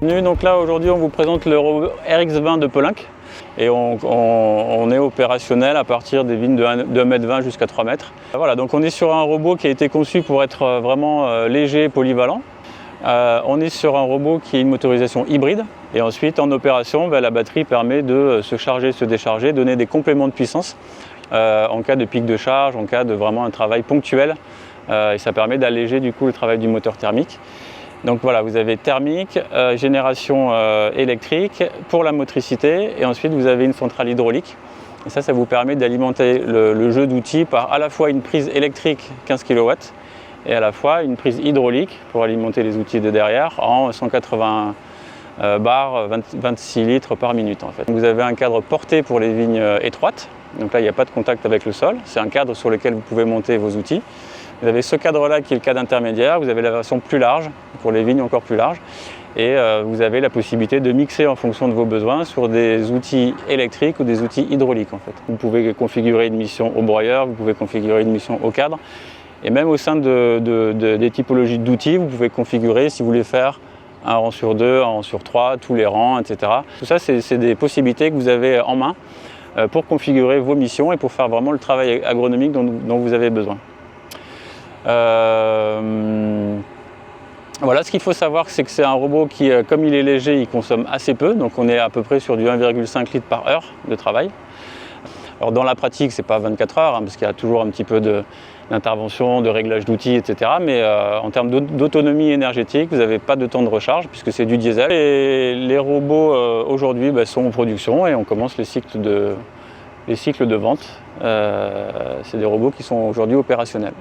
Donc là aujourd'hui on vous présente le robot RX20 de Pellenc et on est opérationnel à partir des vignes de 1,20 m jusqu'à 3 m. Voilà, donc on est sur un robot qui a été conçu pour être vraiment léger et polyvalent. On est sur un robot qui a une motorisation hybride et ensuite en opération la batterie permet de se charger, se décharger, donner des compléments de puissance en cas de pic de charge, en cas de vraiment un travail ponctuel et ça permet d'alléger du coup le travail du moteur thermique. Donc voilà, vous avez thermique, génération électrique pour la motricité et ensuite vous avez une centrale hydraulique. Et ça vous permet d'alimenter le jeu d'outils par à la fois une prise électrique 15 kW et à la fois une prise hydraulique pour alimenter les outils de derrière en 180 bars, 26 litres par minute en fait. Vous avez un cadre porté pour les vignes étroites, donc là il n'y a pas de contact avec le sol, c'est un cadre sur lequel vous pouvez monter vos outils. Vous avez ce cadre-là qui est le cadre intermédiaire, vous avez la version plus large, pour les vignes encore plus larges, et vous avez la possibilité de mixer en fonction de vos besoins sur des outils électriques ou des outils hydrauliques en fait. Vous pouvez configurer une mission au broyeur, vous pouvez configurer une mission au cadre, et même au sein des typologies d'outils, vous pouvez configurer si vous voulez faire un rang sur 2, un rang sur 3, tous les rangs, etc. Tout ça, c'est des possibilités que vous avez en main pour configurer vos missions et pour faire vraiment le travail agronomique dont vous avez besoin. Voilà, ce qu'il faut savoir, c'est que c'est un robot qui, comme il est léger, il consomme assez peu, donc on est à peu près sur du 1,5 litre par heure de travail. Alors dans la pratique, c'est pas 24 heures, parce qu'il y a toujours un petit peu d'intervention, de réglage d'outils, etc. Mais en termes d'autonomie énergétique, vous n'avez pas de temps de recharge puisque c'est du diesel. Et les robots aujourd'hui sont en production et on commence les cycles de vente. C'est des robots qui sont aujourd'hui opérationnels.